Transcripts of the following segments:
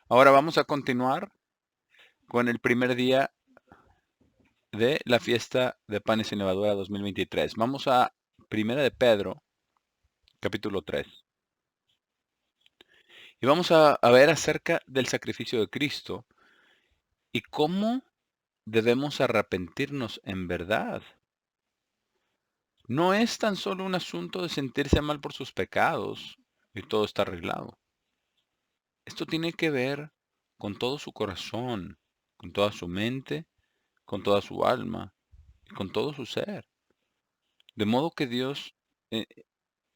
Ahora vamos a continuar con el primer día de la fiesta de panes y levadura 2023. Vamos a Primera de Pedro, capítulo 3. Y vamos a ver acerca del sacrificio de Cristo y cómo debemos arrepentirnos en verdad. No es tan solo un asunto de sentirse mal por sus pecados y todo está arreglado. Esto tiene que ver con todo su corazón, con toda su mente, con toda su alma y con todo su ser. De modo que Dios eh,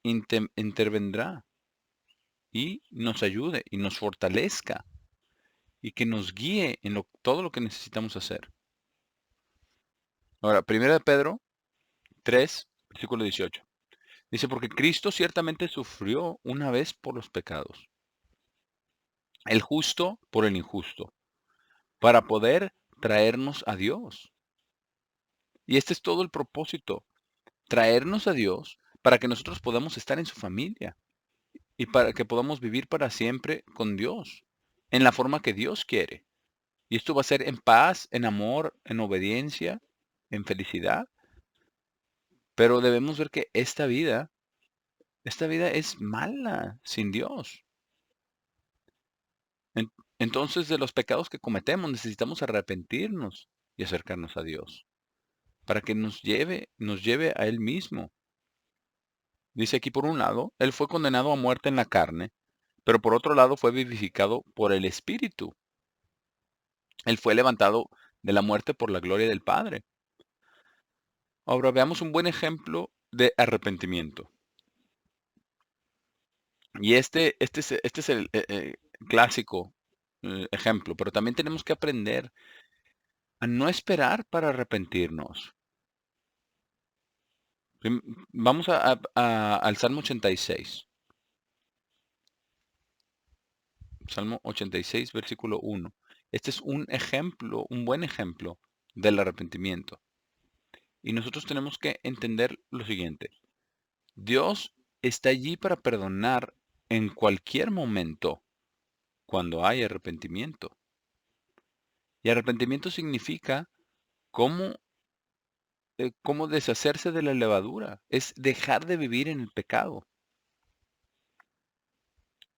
intervendrá y nos ayude y nos fortalezca y que nos guíe en todo lo que necesitamos hacer. Ahora, 1 de Pedro 3, versículo 18. Dice, porque Cristo ciertamente sufrió una vez por los pecados, el justo por el injusto, para poder traernos a Dios. Y este es todo el propósito, traernos a Dios para que nosotros podamos estar en su familia y para que podamos vivir para siempre con Dios, en la forma que Dios quiere. Y esto va a ser en paz, en amor, en obediencia, en felicidad. Pero debemos ver que esta vida es mala sin Dios. En- Entonces, de los pecados que cometemos, necesitamos arrepentirnos y acercarnos a Dios para que nos lleve a Él mismo. Dice aquí, por un lado, Él fue condenado a muerte en la carne, pero por otro lado fue vivificado por el Espíritu. Él fue levantado de la muerte por la gloria del Padre. Ahora veamos un buen ejemplo de arrepentimiento. Y este es el clásico ejemplo, pero también tenemos que aprender a no esperar para arrepentirnos. Vamos al Salmo 86. Salmo 86, versículo 1. Este es un ejemplo, un buen ejemplo del arrepentimiento. Y nosotros tenemos que entender lo siguiente. Dios está allí para perdonar en cualquier momento cuando hay arrepentimiento. Y arrepentimiento significa cómo, cómo deshacerse de la levadura. Es dejar de vivir en el pecado.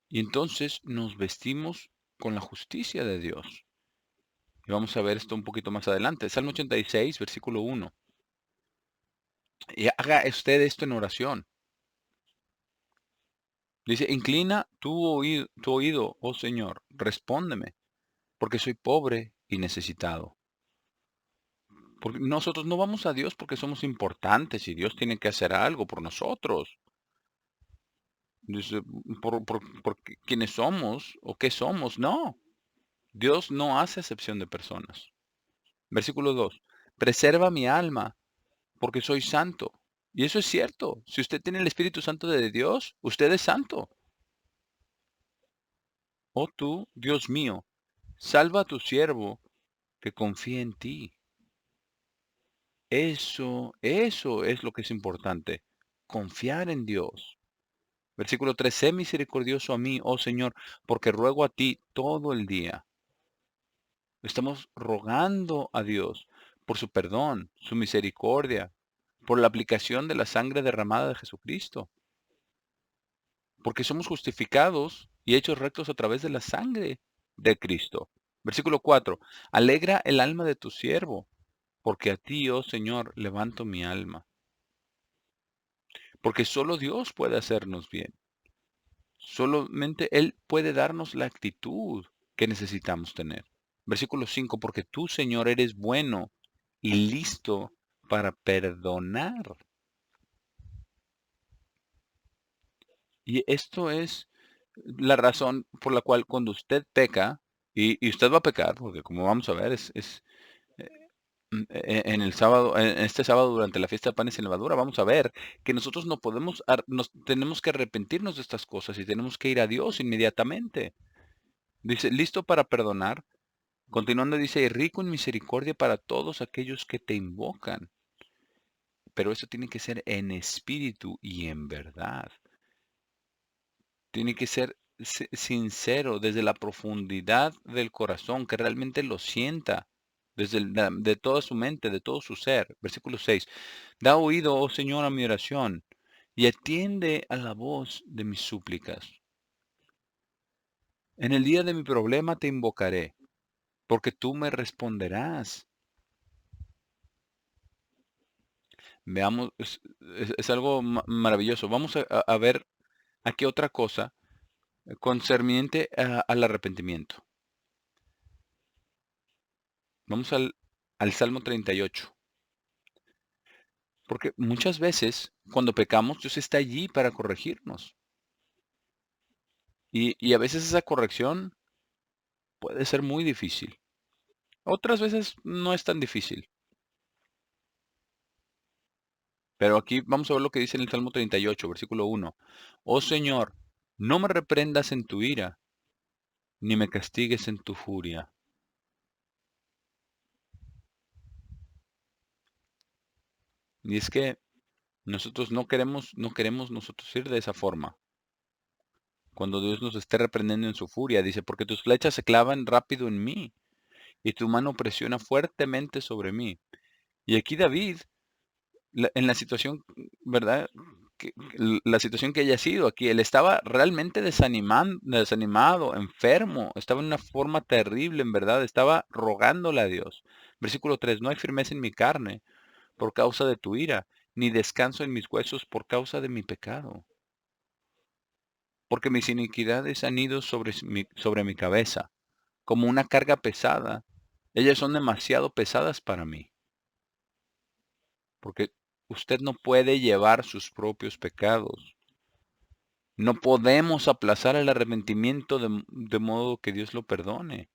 Y entonces nos vestimos con la justicia de Dios. Y vamos a ver esto un poquito más adelante. Salmo 86, versículo 1. Y haga usted esto en oración. Dice, inclina tu oído, oh Señor, respóndeme, porque soy pobre y necesitado. Porque nosotros no vamos a Dios porque somos importantes y Dios tiene que hacer algo por nosotros. Dice, por quiénes somos o qué somos. No, Dios no hace excepción de personas. Versículo 2. Preserva mi alma porque soy santo. Y eso es cierto. Si usted tiene el Espíritu Santo de Dios, usted es santo. Oh tú, Dios mío, salva a tu siervo que confía en ti. Eso es lo que es importante. Confiar en Dios. Versículo 3. Sé misericordioso a mí, oh Señor, porque ruego a ti todo el día. Estamos rogando a Dios por su perdón, su misericordia, por la aplicación de la sangre derramada de Jesucristo, porque somos justificados y hechos rectos a través de la sangre de Cristo. Versículo 4. Alegra el alma de tu siervo, porque a ti, oh Señor, levanto mi alma. Porque solo Dios puede hacernos bien. Solamente Él puede darnos la actitud que necesitamos tener. Versículo 5, porque tú, Señor, eres bueno y listo para perdonar. Y esto es la razón por la cual cuando usted peca, y usted va a pecar, porque como vamos a ver, en el sábado, en este sábado durante la fiesta de panes sin levadura, vamos a ver que nosotros no podemos, nos tenemos que arrepentirnos de estas cosas y tenemos que ir a Dios inmediatamente. Dice, listo para perdonar. Continuando dice, y rico en misericordia para todos aquellos que te invocan. Pero eso tiene que ser en espíritu y en verdad. Tiene que ser sincero, desde la profundidad del corazón, que realmente lo sienta, desde de toda su mente, de todo su ser. Versículo 6. Da oído, oh Señor, a mi oración, y atiende a la voz de mis súplicas. En el día de mi problema te invocaré, porque tú me responderás. Veamos, es algo maravilloso. Vamos a ver aquí otra cosa concerniente al arrepentimiento. Vamos al Salmo 38. Porque muchas veces cuando pecamos, Dios está allí para corregirnos. Y a veces esa corrección puede ser muy difícil. Otras veces no es tan difícil. Pero aquí vamos a ver lo que dice en el Salmo 38, versículo 1. Oh Señor, no me reprendas en tu ira, ni me castigues en tu furia. Y es que nosotros no queremos nosotros ir de esa forma. Cuando Dios nos esté reprendiendo en su furia, dice, porque tus flechas se clavan rápido en mí, y tu mano presiona fuertemente sobre mí. Y aquí David, en la situación, ¿verdad? La situación que haya sido aquí, él estaba realmente desanimado, enfermo, estaba en una forma terrible, en verdad, estaba rogándole a Dios. Versículo 3, no hay firmeza en mi carne por causa de tu ira, ni descanso en mis huesos por causa de mi pecado. Porque mis iniquidades han ido sobre mi cabeza, como una carga pesada. Ellas son demasiado pesadas para mí, porque usted no puede llevar sus propios pecados. No podemos aplazar el arrepentimiento de modo que Dios lo perdone.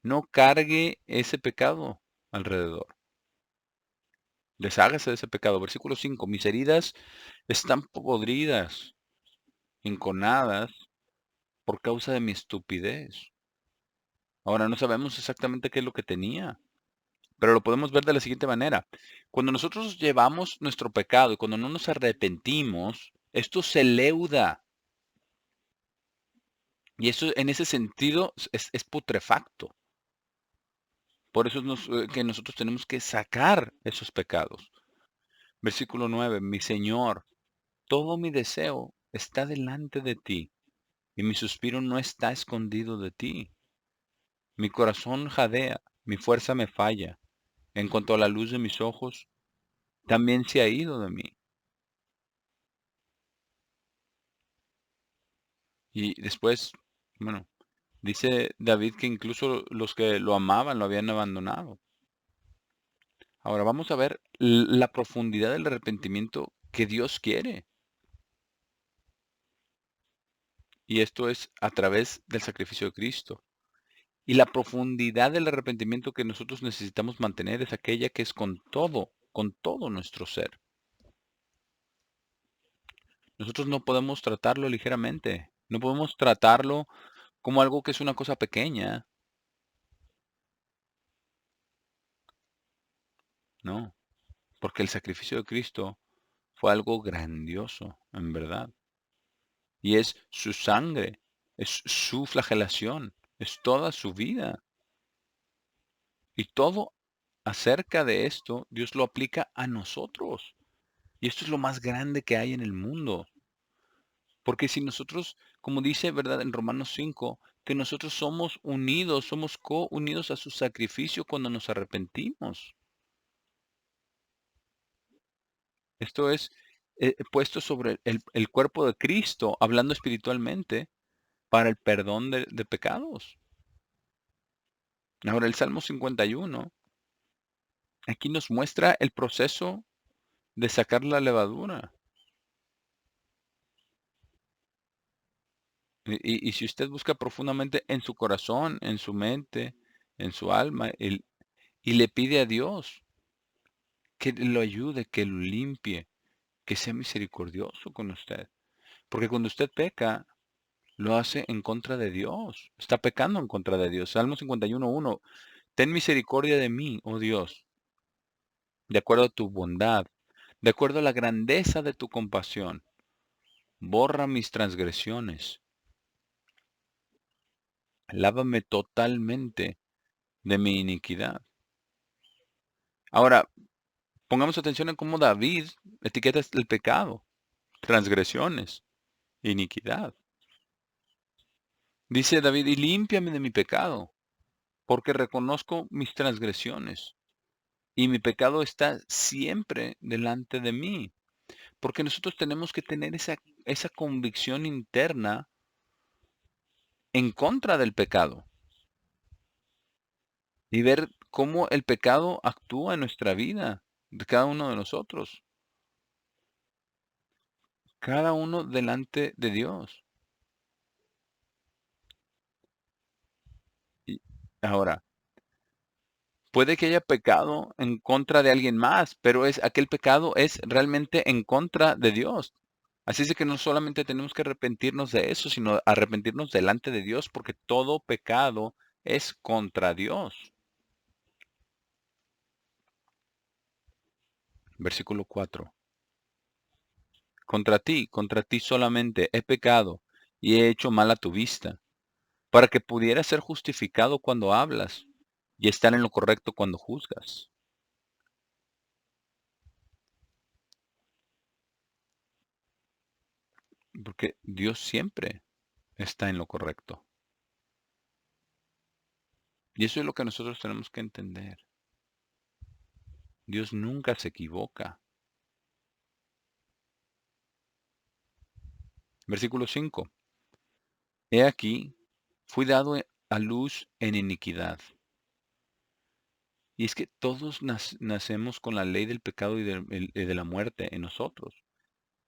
No cargue ese pecado alrededor. Deshágase de ese pecado. Versículo 5. Mis heridas están podridas, enconadas, por causa de mi estupidez. Ahora no sabemos exactamente qué es lo que tenía, pero lo podemos ver de la siguiente manera. Cuando nosotros llevamos nuestro pecado y cuando no nos arrepentimos, esto se leuda. Y eso en ese sentido es putrefacto. Por eso que nosotros tenemos que sacar esos pecados. Versículo 9. Mi Señor, todo mi deseo está delante de ti, y mi suspiro no está escondido de ti. Mi corazón jadea, mi fuerza me falla. En cuanto a la luz de mis ojos, también se ha ido de mí. Y después, bueno, dice David que incluso los que lo amaban lo habían abandonado. Ahora vamos a ver la profundidad del arrepentimiento que Dios quiere. Y esto es a través del sacrificio de Cristo. Y la profundidad del arrepentimiento que nosotros necesitamos mantener es aquella que es con todo nuestro ser. Nosotros no podemos tratarlo ligeramente. No podemos tratarlo como algo que es una cosa pequeña. No, porque el sacrificio de Cristo fue algo grandioso, en verdad. Y es su sangre, es su flagelación, es toda su vida. Y todo acerca de esto, Dios lo aplica a nosotros. Y esto es lo más grande que hay en el mundo. Porque si nosotros, como dice, ¿verdad? En Romanos 5, que nosotros somos unidos, somos co-unidos a su sacrificio cuando nos arrepentimos. Esto es puesto sobre el cuerpo de Cristo, hablando espiritualmente, para el perdón de pecados. Ahora, el Salmo 51, aquí nos muestra el proceso de sacar la levadura. Y si usted busca profundamente en su corazón, en su mente, en su alma, y le pide a Dios que lo ayude, que lo limpie, que sea misericordioso con usted. Porque cuando usted peca, lo hace en contra de Dios. Está pecando en contra de Dios. Salmo 51:1. Ten misericordia de mí, oh Dios, de acuerdo a tu bondad, de acuerdo a la grandeza de tu compasión. Borra mis transgresiones. Lávame totalmente de mi iniquidad. Ahora, pongamos atención en cómo David etiqueta el pecado, transgresiones, iniquidad. Dice David, y límpiame de mi pecado, porque reconozco mis transgresiones, y mi pecado está siempre delante de mí. Porque nosotros tenemos que tener esa convicción interna en contra del pecado y ver cómo el pecado actúa en nuestra vida, de cada uno de nosotros, cada uno delante de Dios. Y ahora, puede que haya pecado en contra de alguien más, pero aquel pecado es realmente en contra de Dios. Así es de que no solamente tenemos que arrepentirnos de eso, sino arrepentirnos delante de Dios, porque todo pecado es contra Dios. Versículo 4. Contra ti solamente he pecado y he hecho mal a tu vista, para que pudieras ser justificado cuando hablas y estar en lo correcto cuando juzgas. Porque Dios siempre está en lo correcto. Y eso es lo que nosotros tenemos que entender. Dios nunca se equivoca. Versículo 5. He aquí, fui dado a luz en iniquidad. Y es que todos nacemos con la ley del pecado y de la muerte en nosotros.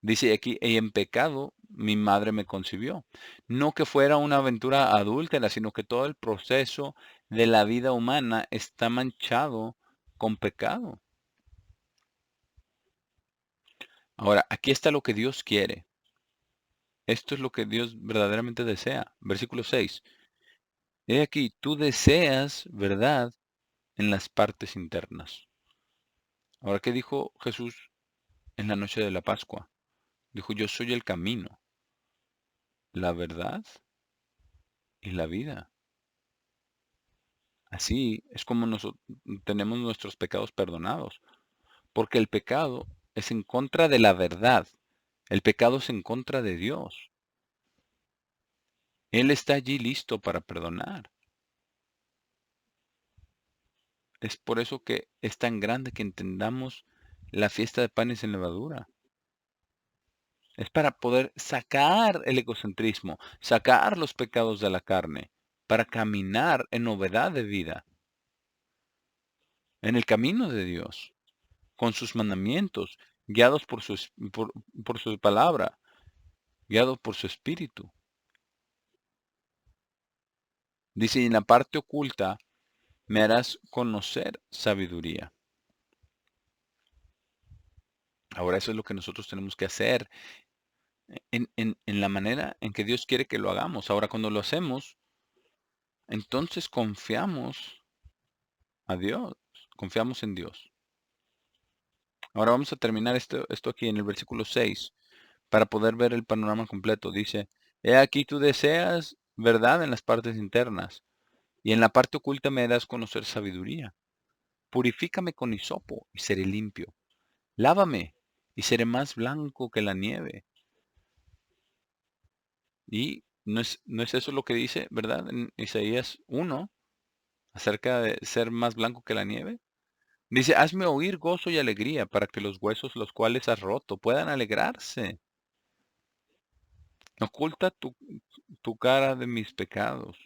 Dice aquí, y en pecado mi madre me concibió. No que fuera una aventura adúltera, sino que todo el proceso de la vida humana está manchado con pecado. Ahora, aquí está lo que Dios quiere. Esto es lo que Dios verdaderamente desea. Versículo 6. He aquí, tú deseas verdad en las partes internas. Ahora, ¿qué dijo Jesús en la noche de la Pascua? Dijo, yo soy el camino, la verdad y la vida. Así es como nosotros tenemos nuestros pecados perdonados, porque el pecado es en contra de la verdad. El pecado es en contra de Dios. Él está allí listo para perdonar. Es por eso que es tan grande que entendamos la fiesta de panes sin levadura. Es para poder sacar el egocentrismo, sacar los pecados de la carne, para caminar en novedad de vida, en el camino de Dios, con sus mandamientos, guiados por su palabra, guiados por su espíritu. Dice, y en la parte oculta me harás conocer sabiduría. Ahora eso es lo que nosotros tenemos que hacer en la manera en que Dios quiere que lo hagamos. Ahora cuando lo hacemos, entonces confiamos a Dios, confiamos en Dios. Ahora vamos a terminar esto aquí en el versículo 6 para poder ver el panorama completo. Dice, he aquí tú deseas verdad en las partes internas y en la parte oculta me harás conocer sabiduría. Purifícame con hisopo y seré limpio. Lávame y seré más blanco que la nieve. Y no es eso lo que dice, ¿verdad? En Isaías 1, acerca de ser más blanco que la nieve. Dice, hazme oír gozo y alegría para que los huesos los cuales has roto puedan alegrarse. Oculta tu cara de mis pecados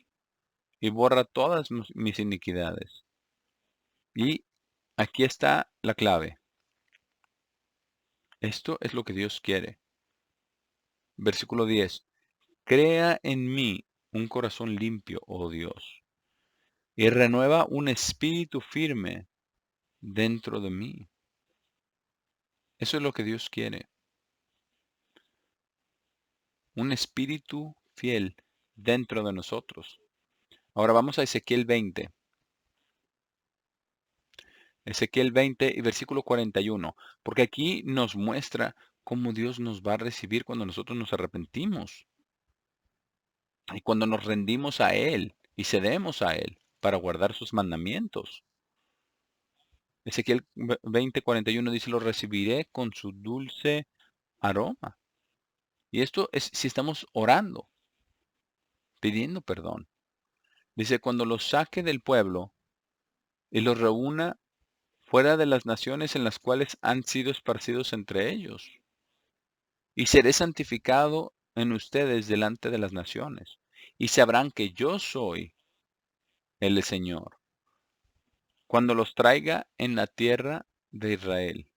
y borra todas mis iniquidades. Y aquí está la clave. Esto es lo que Dios quiere. Versículo 10. Crea en mí un corazón limpio, oh Dios, y renueva un espíritu firme dentro de mí. Eso es lo que Dios quiere. Un espíritu fiel dentro de nosotros. Ahora vamos a Ezequiel 20. Ezequiel 20 y versículo 41. Porque aquí nos muestra cómo Dios nos va a recibir cuando nosotros nos arrepentimos y cuando nos rendimos a Él. y cedemos a Él para guardar sus mandamientos. Ezequiel 20:41 dice, lo recibiré con su dulce aroma. Y esto es si estamos orando, pidiendo perdón. Dice, cuando los saque del pueblo y los reúna fuera de las naciones en las cuales han sido esparcidos entre ellos. Y seré santificado en ustedes delante de las naciones. Y sabrán que yo soy el Señor, cuando los traiga en la tierra de Israel,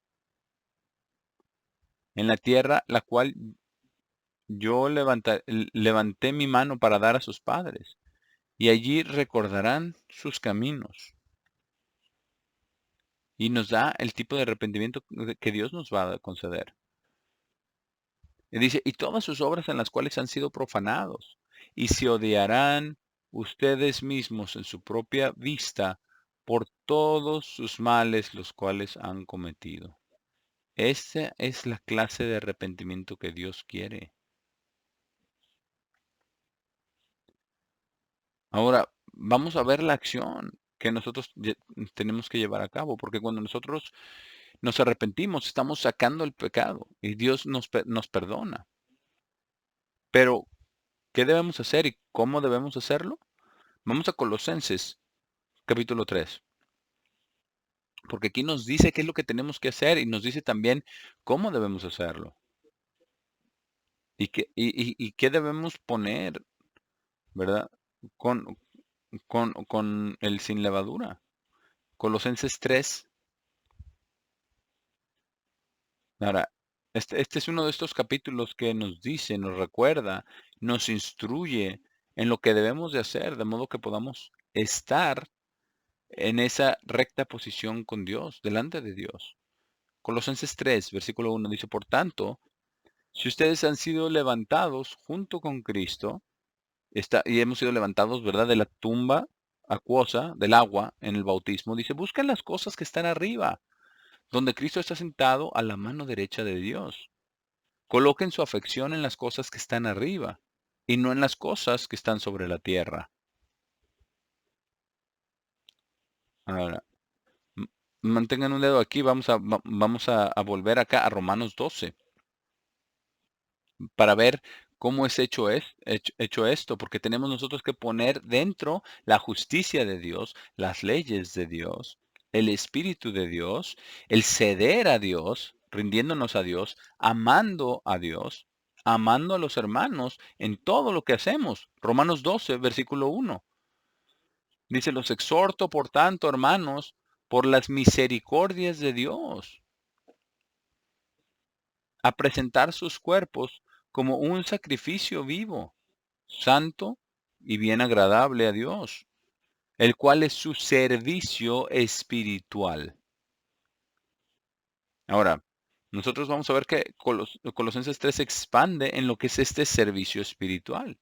en la tierra la cual yo levanté mi mano para dar a sus padres, y allí recordarán sus caminos. Y nos da el tipo de arrepentimiento que Dios nos va a conceder. Y dice, y todas sus obras en las cuales han sido profanados, y se odiarán ustedes mismos en su propia vista por todos sus males los cuales han cometido. Esa es la clase de arrepentimiento que Dios quiere. Ahora, vamos a ver la acción que nosotros tenemos que llevar a cabo, porque cuando nosotros nos arrepentimos, estamos sacando el pecado y Dios nos perdona. Pero, ¿qué debemos hacer y cómo debemos hacerlo? Vamos a Colosenses, capítulo 3, porque aquí nos dice qué es lo que tenemos que hacer y nos dice también cómo debemos hacerlo y qué debemos poner, ¿verdad? Con, con el sin levadura. Colosenses 3. Ahora, este es uno de estos capítulos que nos dice, nos recuerda, nos instruye en lo que debemos de hacer, de modo que podamos estar en esa recta posición con Dios, delante de Dios. Colosenses 3, versículo 1 dice, por tanto, si ustedes han sido levantados junto con Cristo, y hemos sido levantados, ¿verdad?, de la tumba acuosa, del agua, en el bautismo, dice, busquen las cosas que están arriba, donde Cristo está sentado a la mano derecha de Dios. Coloquen su afección en las cosas que están arriba y no en las cosas que están sobre la tierra. Ahora, mantengan un dedo aquí, vamos a volver acá a Romanos 12 para ver cómo es hecho esto, porque tenemos nosotros que poner dentro la justicia de Dios, las leyes de Dios, el Espíritu de Dios, el ceder a Dios, rindiéndonos a Dios, amando a Dios, amando a los hermanos en todo lo que hacemos. Romanos 12, versículo 1. Dice, los exhorto, por tanto, hermanos, por las misericordias de Dios, a presentar sus cuerpos como un sacrificio vivo, santo y bien agradable a Dios, el cual es su servicio espiritual. Ahora, nosotros vamos a ver que Colosenses 3 se expande en lo que es este servicio espiritual.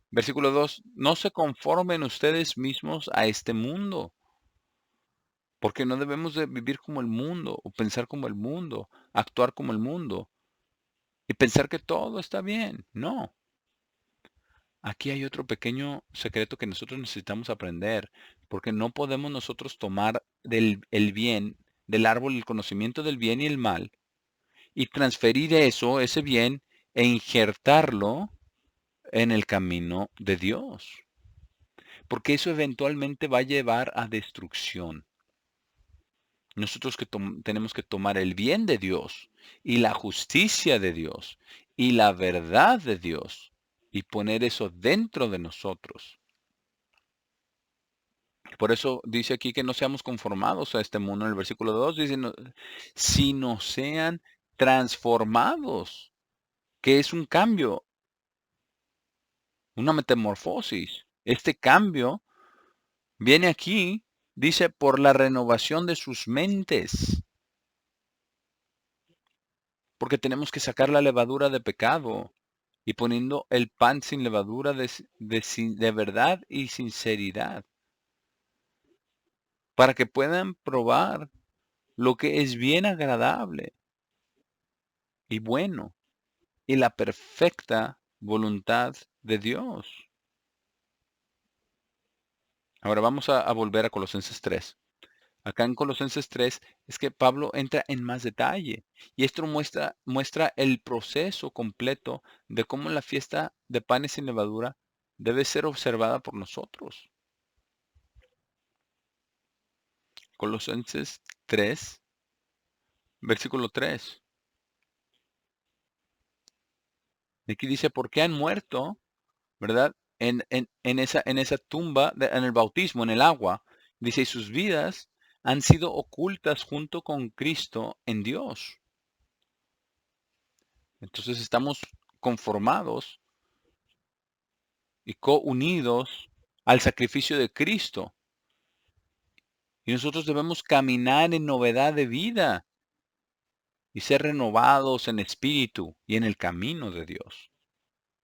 Versículo 2, no se conformen ustedes mismos a este mundo, porque no debemos de vivir como el mundo o pensar como el mundo, actuar como el mundo y pensar que todo está bien. No. Aquí hay otro pequeño secreto que nosotros necesitamos aprender, porque no podemos nosotros tomar el bien, del árbol, el conocimiento del bien y el mal, y transferir eso, ese bien, e injertarlo en el camino de Dios, porque eso eventualmente va a llevar a destrucción. Nosotros tenemos que tomar el bien de Dios y la justicia de Dios y la verdad de Dios y poner eso dentro de nosotros. Por eso dice aquí que no seamos conformados a este mundo. En el versículo 2 dice, sino sean transformados, que es un cambio, una metamorfosis. Este cambio viene aquí, dice, por la renovación de sus mentes. Porque tenemos que sacar la levadura de pecado y poniendo el pan sin levadura de verdad y sinceridad, para que puedan probar lo que es bien agradable y bueno y la perfecta voluntad de Dios. Ahora vamos a volver a Colosenses 3. Acá en Colosenses 3 es que Pablo entra en más detalle y esto muestra el proceso completo de cómo la fiesta de panes sin levadura debe ser observada por nosotros. Colosenses 3, versículo 3. Aquí dice, ¿por qué han muerto? ¿Verdad? En esa tumba, en el bautismo, en el agua. Dice, y sus vidas han sido ocultas junto con Cristo en Dios. Entonces estamos conformados y counidos al sacrificio de Cristo. Y nosotros debemos caminar en novedad de vida y ser renovados en espíritu y en el camino de Dios.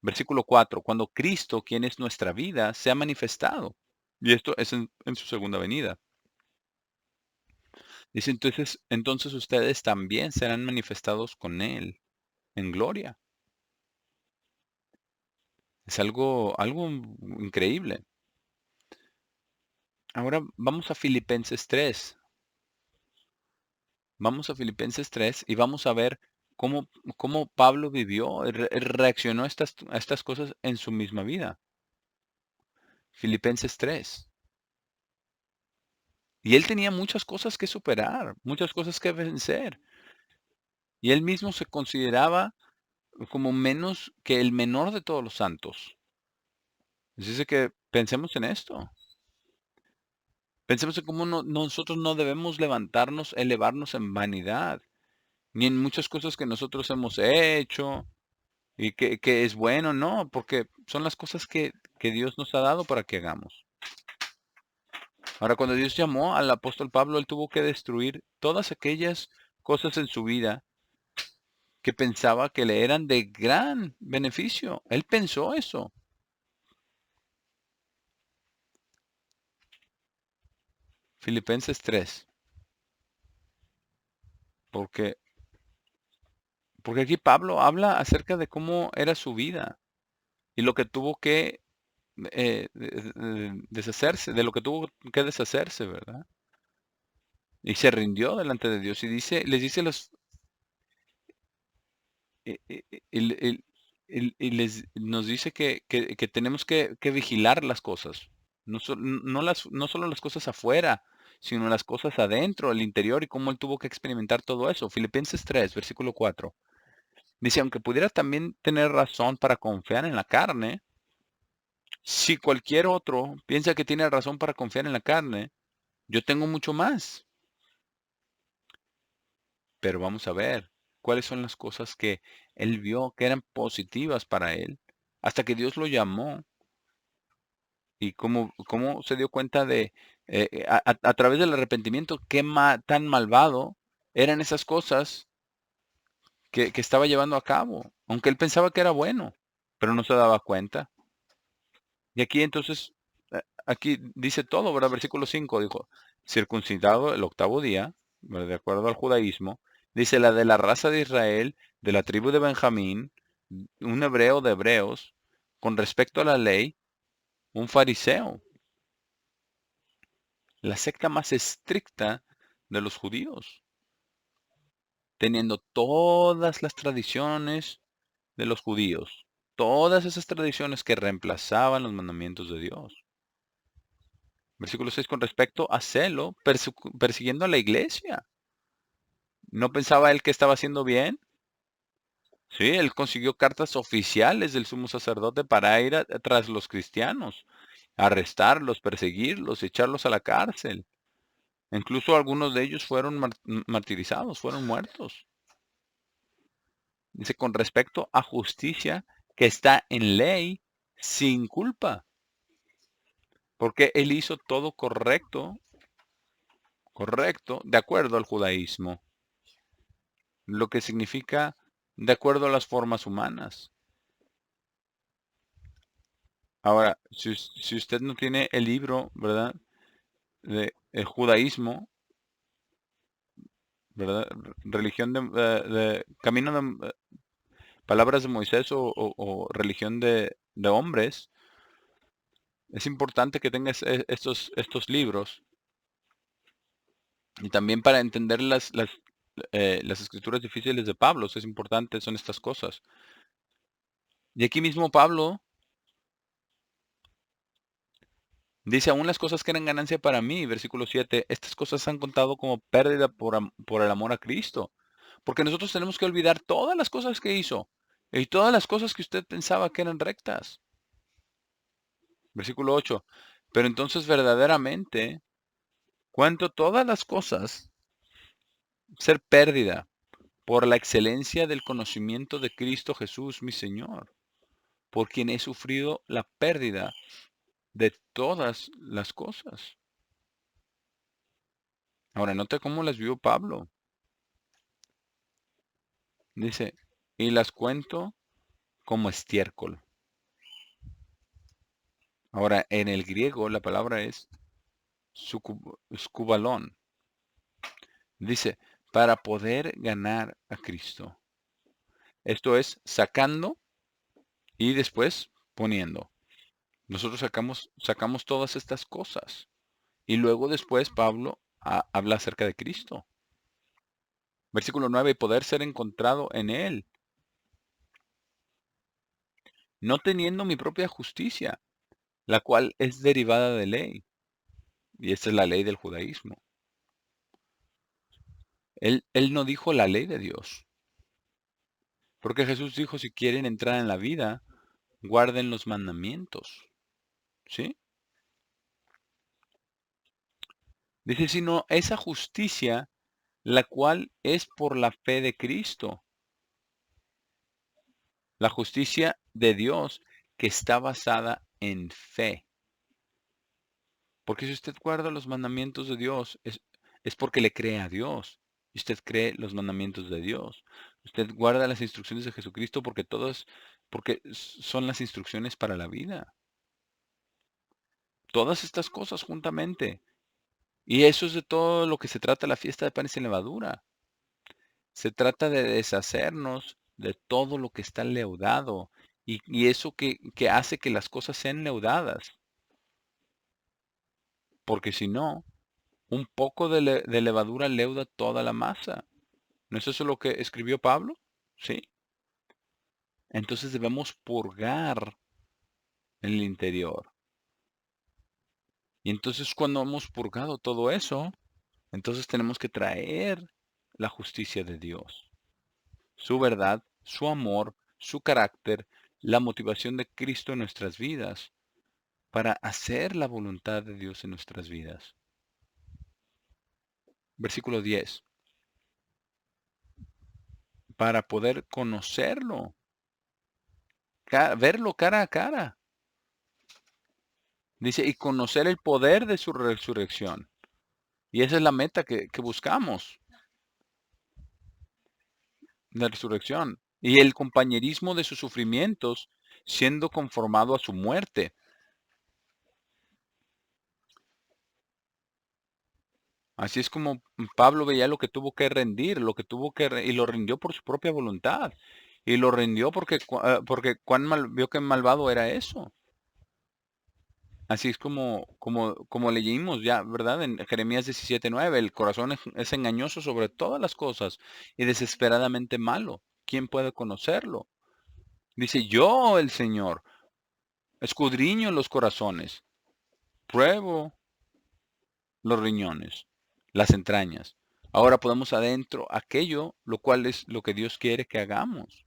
Versículo 4. Cuando Cristo, quien es nuestra vida, se ha manifestado. Y esto es en su segunda venida. Dice entonces ustedes también serán manifestados con Él en gloria. Es algo increíble. Ahora vamos a Filipenses 3. Vamos a Filipenses 3 y vamos a ver cómo Pablo vivió, reaccionó a estas cosas en su misma vida. Filipenses 3. Y él tenía muchas cosas que superar, muchas cosas que vencer. Y él mismo se consideraba como menos que el menor de todos los santos. Dice que pensemos en esto. Pensemos en cómo nosotros no debemos elevarnos en vanidad, ni en muchas cosas que nosotros hemos hecho y que es bueno, no, porque son las cosas que Dios nos ha dado para que hagamos. Ahora, cuando Dios llamó al apóstol Pablo, él tuvo que destruir todas aquellas cosas en su vida que pensaba que le eran de gran beneficio. Él pensó eso. Filipenses 3. Porque, porque aquí Pablo habla acerca de cómo era su vida y lo que tuvo que deshacerse, de lo que tuvo que deshacerse, ¿verdad? Y se rindió delante de Dios y les dice y, y- nos dice que tenemos que vigilar las cosas, no solo las cosas afuera, sino las cosas adentro, el interior y cómo él tuvo que experimentar todo eso. Filipenses 3, versículo 4. Dice, aunque pudiera también tener razón para confiar en la carne, si cualquier otro piensa que tiene razón para confiar en la carne, yo tengo mucho más. Pero vamos a ver cuáles son las cosas que él vio que eran positivas para él, hasta que Dios lo llamó y cómo se dio cuenta a través del arrepentimiento, tan malvado eran esas cosas que estaba llevando a cabo, aunque él pensaba que era bueno, pero no se daba cuenta. Y aquí entonces, aquí dice todo, ¿verdad? Versículo 5 dijo, circuncidado el octavo día, ¿verdad? De acuerdo al judaísmo, dice la de la raza de Israel, de la tribu de Benjamín, un hebreo de hebreos, con respecto a la ley, un fariseo, la secta más estricta de los judíos, teniendo todas las tradiciones de los judíos, todas esas tradiciones que reemplazaban los mandamientos de Dios. Versículo 6 con respecto a celo, persiguiendo a la iglesia. ¿No pensaba él que estaba haciendo bien? Sí, él consiguió cartas oficiales del sumo sacerdote para ir tras los cristianos, arrestarlos, perseguirlos, echarlos a la cárcel. Incluso algunos de ellos fueron martirizados, fueron muertos. Dice, con respecto a justicia que está en ley sin culpa, porque él hizo todo correcto, de acuerdo al judaísmo, lo que significa de acuerdo a las formas humanas. Ahora, si usted no tiene el libro, ¿verdad? De el judaísmo, ¿verdad? Religión camino de palabras de Moisés o religión de hombres, Es importante que tengas estos libros y también para entender las escrituras difíciles de Pablo, es importante, son estas cosas. Y aquí mismo Pablo dice, aún las cosas que eran ganancia para mí, versículo 7, estas cosas han contado como pérdida por el amor a Cristo. Porque nosotros tenemos que olvidar todas las cosas que hizo y todas las cosas que usted pensaba que eran rectas. Versículo 8, pero entonces verdaderamente cuento todas las cosas ser pérdida por la excelencia del conocimiento de Cristo Jesús, mi Señor, por quien he sufrido la pérdida de todas las cosas. Ahora, nota cómo las vio Pablo. Dice, y las cuento como estiércol. Ahora, en el griego la palabra es scubalón. Dice, para poder ganar a Cristo. Esto es sacando y después poniendo. Nosotros sacamos todas estas cosas. Y luego después Pablo habla acerca de Cristo. Versículo 9, y poder ser encontrado en él, no teniendo mi propia justicia, la cual es derivada de ley. Y esta es la ley del judaísmo. Él no dijo la ley de Dios. Porque Jesús dijo, si quieren entrar en la vida, guarden los mandamientos. ¿Sí? Dice, sino esa justicia, la cual es por la fe de Cristo. La justicia de Dios que está basada en fe. Porque si usted guarda los mandamientos de Dios, es porque le cree a Dios. Y usted cree los mandamientos de Dios. Usted guarda las instrucciones de Jesucristo porque son las instrucciones para la vida. Todas estas cosas juntamente. Y eso es de todo lo que se trata la fiesta de panes sin levadura. Se trata de deshacernos de todo lo que está leudado. Y eso que hace que las cosas sean leudadas. Porque si no, un poco de levadura leuda toda la masa. ¿No es eso lo que escribió Pablo? Sí. Entonces debemos purgar en el interior. Y entonces cuando hemos purgado todo eso, entonces tenemos que traer la justicia de Dios, su verdad, su amor, su carácter, la motivación de Cristo en nuestras vidas, para hacer la voluntad de Dios en nuestras vidas. Versículo 10. Para poder conocerlo, verlo cara a cara. Dice, y conocer el poder de su resurrección. Y esa es la meta que buscamos, la resurrección. Y el compañerismo de sus sufrimientos, siendo conformado a su muerte. Así es como Pablo veía lo que tuvo que rendir, y lo rindió por su propia voluntad. Y lo rindió porque vio que malvado era eso. Así es como leímos ya, ¿verdad? En Jeremías 17:9, el corazón es engañoso sobre todas las cosas y desesperadamente malo. ¿Quién puede conocerlo? Dice, yo, el Señor, escudriño los corazones, pruebo los riñones, las entrañas. Ahora podemos adentro aquello, lo cual es lo que Dios quiere que hagamos.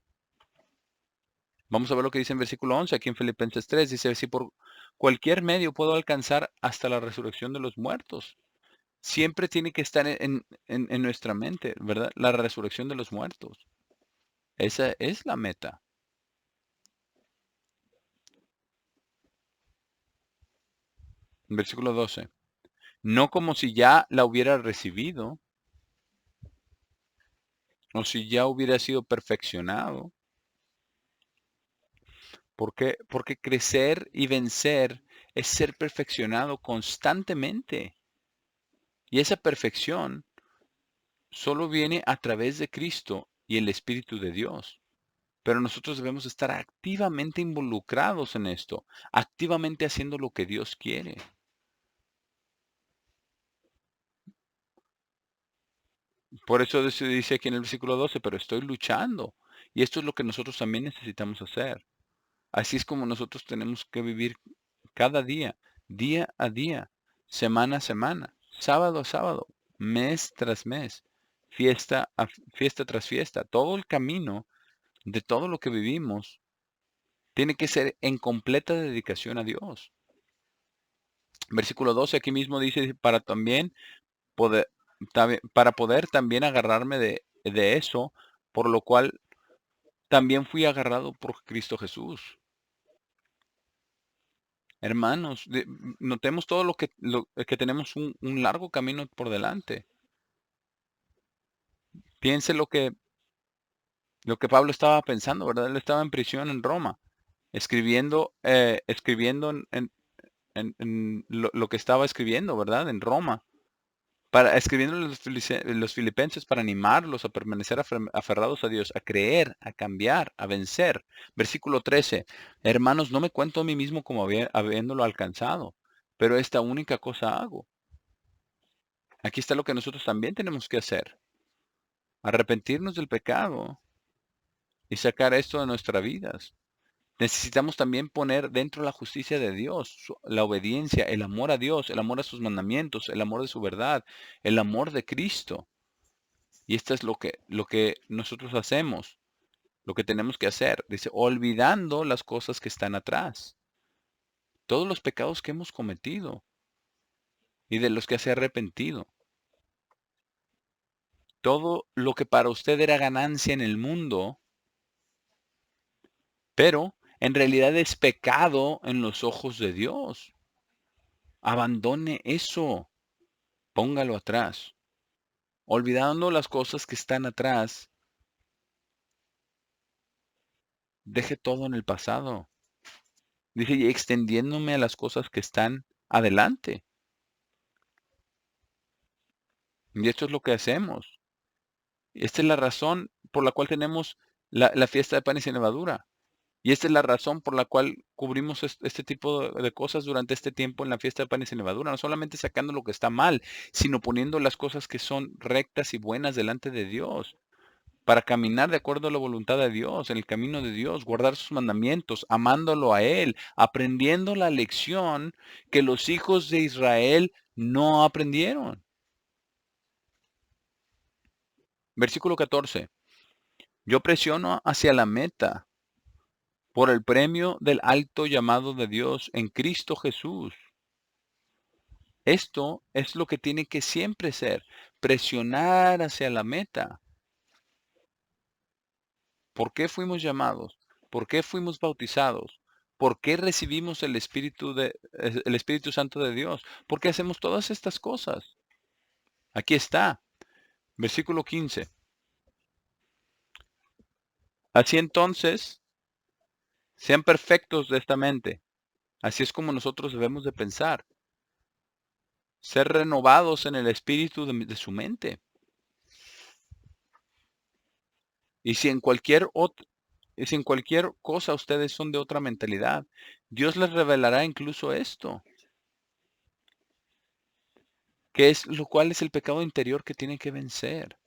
Vamos a ver lo que dice en versículo 11, aquí en Filipenses 3, dice, si por cualquier medio puedo alcanzar hasta la resurrección de los muertos. Siempre tiene que estar en nuestra mente, ¿verdad? La resurrección de los muertos. Esa es la meta. Versículo 12. No como si ya la hubiera recibido o si ya hubiera sido perfeccionado. ¿Por qué? Porque crecer y vencer es ser perfeccionado constantemente. Y esa perfección solo viene a través de Cristo y el Espíritu de Dios. Pero nosotros debemos estar activamente involucrados en esto, activamente haciendo lo que Dios quiere. Por eso se dice aquí en el versículo 12, pero estoy luchando. Y esto es lo que nosotros también necesitamos hacer. Así es como nosotros tenemos que vivir cada día, día a día, semana a semana, sábado a sábado, mes tras mes, fiesta tras fiesta. Todo el camino de todo lo que vivimos tiene que ser en completa dedicación a Dios. Versículo 12 aquí mismo dice, para también poder, para poder también agarrarme de eso, por lo cual también fui agarrado por Cristo Jesús. Hermanos, notemos todo lo que tenemos un largo camino por delante. Piense lo que Pablo estaba pensando, ¿verdad? Él estaba en prisión en Roma, escribiendo en lo que estaba escribiendo, ¿verdad? En Roma. Escribiendo los filipenses para animarlos a permanecer aferrados a Dios, a creer, a cambiar, a vencer. Versículo 13. Hermanos, no me cuento a mí mismo como habiéndolo alcanzado, pero esta única cosa hago. Aquí está lo que nosotros también tenemos que hacer. Arrepentirnos del pecado y sacar esto de nuestras vidas. Necesitamos también poner dentro la justicia de Dios, la obediencia, el amor a Dios, el amor a sus mandamientos, el amor de su verdad, el amor de Cristo. Y esto es lo que nosotros hacemos, lo que tenemos que hacer. Dice, olvidando las cosas que están atrás, todos los pecados que hemos cometido y de los que se ha arrepentido. Todo lo que para usted era ganancia en el mundo, pero en realidad es pecado en los ojos de Dios. Abandone eso, póngalo atrás. Olvidando las cosas que están atrás, deje todo en el pasado. Dice, y extendiéndome a las cosas que están adelante. Y esto es lo que hacemos. Esta es la razón por la cual tenemos la fiesta de panes sin levadura. Y esta es la razón por la cual cubrimos este tipo de cosas durante este tiempo en la fiesta de panes sin levadura. No solamente sacando lo que está mal, sino poniendo las cosas que son rectas y buenas delante de Dios. Para caminar de acuerdo a la voluntad de Dios, en el camino de Dios, guardar sus mandamientos, amándolo a Él, aprendiendo la lección que los hijos de Israel no aprendieron. Versículo 14. Yo presiono hacia la meta por el premio del alto llamado de Dios en Cristo Jesús. Esto es lo que tiene que siempre ser, presionar hacia la meta. ¿Por qué fuimos llamados? ¿Por qué fuimos bautizados? ¿Por qué recibimos el Espíritu Santo de Dios? ¿Por qué hacemos todas estas cosas? Aquí está, versículo 15. Así entonces, sean perfectos de esta mente. Así es como nosotros debemos de pensar. Ser renovados en el espíritu de su mente. Y si en cualquier cosa ustedes son de otra mentalidad, Dios les revelará incluso esto, que es lo cual es el pecado interior que tiene que vencer.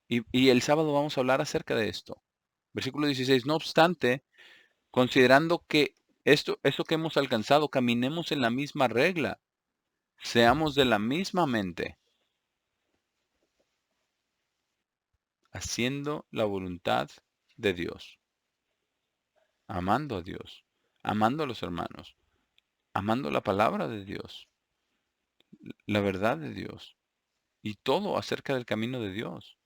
Y el sábado vamos a hablar acerca de esto. Versículo 16. No obstante, considerando que eso que hemos alcanzado, caminemos en la misma regla, seamos de la misma mente, haciendo la voluntad de Dios, amando a Dios, amando a los hermanos, amando la palabra de Dios, la verdad de Dios y todo acerca del camino de Dios.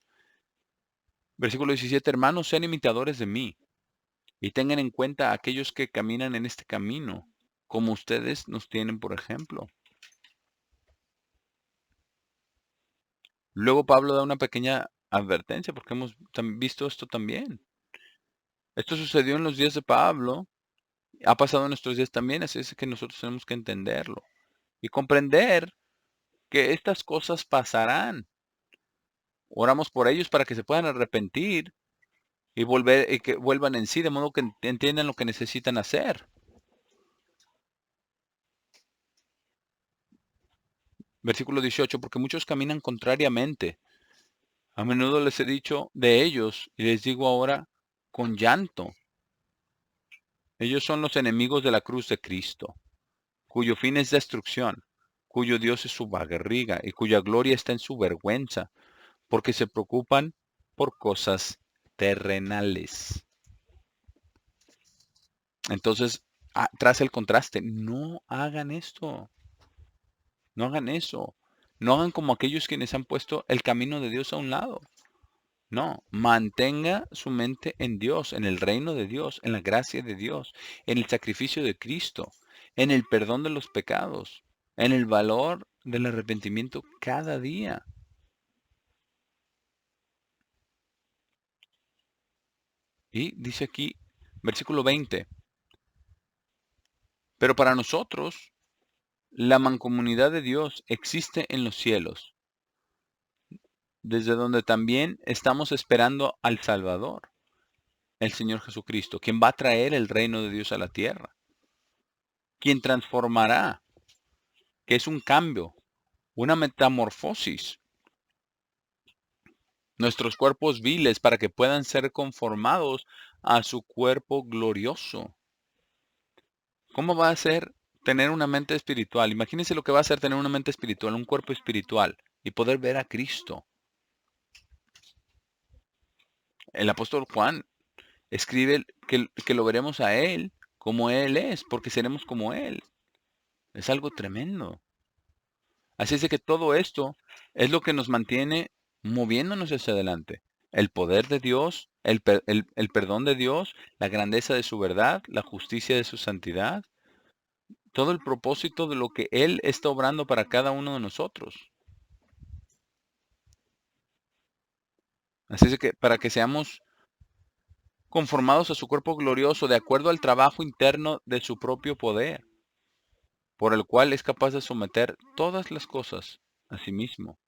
Versículo 17, hermanos, sean imitadores de mí y tengan en cuenta a aquellos que caminan en este camino, como ustedes nos tienen por ejemplo. Luego Pablo da una pequeña advertencia porque hemos visto esto también. Esto sucedió en los días de Pablo, ha pasado en nuestros días también, así es que nosotros tenemos que entenderlo y comprender que estas cosas pasarán. Oramos por ellos para que se puedan arrepentir, y que vuelvan en sí, de modo que entiendan lo que necesitan hacer. Versículo 18, porque muchos caminan contrariamente. A menudo les he dicho de ellos y les digo ahora con llanto. Ellos son los enemigos de la cruz de Cristo, cuyo fin es destrucción, cuyo Dios es su barriga y cuya gloria está en su vergüenza, porque se preocupan por cosas terrenales. Entonces, tras el contraste, no hagan esto, no hagan eso, no hagan como aquellos quienes han puesto el camino de Dios a un lado. No, mantenga su mente en Dios, en el reino de Dios, en la gracia de Dios, en el sacrificio de Cristo, en el perdón de los pecados, en el valor del arrepentimiento cada día. Y dice aquí, versículo 20, pero para nosotros la mancomunidad de Dios existe en los cielos, desde donde también estamos esperando al Salvador, el Señor Jesucristo, quien va a traer el reino de Dios a la tierra, quien transformará, que es un cambio, una metamorfosis, nuestros cuerpos viles para que puedan ser conformados a su cuerpo glorioso. ¿Cómo va a ser tener una mente espiritual? Imagínense lo que va a ser tener una mente espiritual, un cuerpo espiritual y poder ver a Cristo. El apóstol Juan escribe que lo veremos a Él como Él es, porque seremos como Él. Es algo tremendo. Así es de que todo esto es lo que nos mantiene moviéndonos hacia adelante. El poder de Dios, el perdón de Dios, la grandeza de su verdad, la justicia de su santidad, todo el propósito de lo que Él está obrando para cada uno de nosotros. Así es de que para que seamos conformados a su cuerpo glorioso de acuerdo al trabajo interno de su propio poder, por el cual es capaz de someter todas las cosas a sí mismo.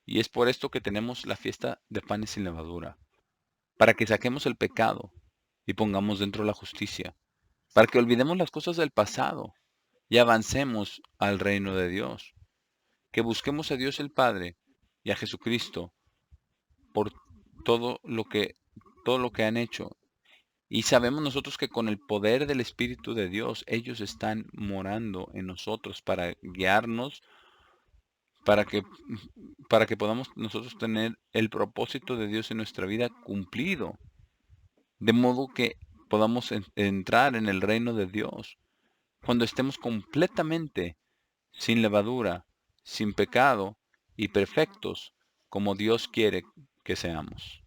Y es por esto que tenemos la fiesta de panes sin levadura, para que saquemos el pecado y pongamos dentro la justicia, para que olvidemos las cosas del pasado y avancemos al reino de Dios, que busquemos a Dios el Padre y a Jesucristo por todo lo que todo lo que han hecho. Y sabemos nosotros que con el poder del Espíritu de Dios, ellos están morando en nosotros para guiarnos, para que, para que podamos nosotros tener el propósito de Dios en nuestra vida cumplido, de modo que podamos entrar en el reino de Dios cuando estemos completamente sin levadura, sin pecado y perfectos como Dios quiere que seamos.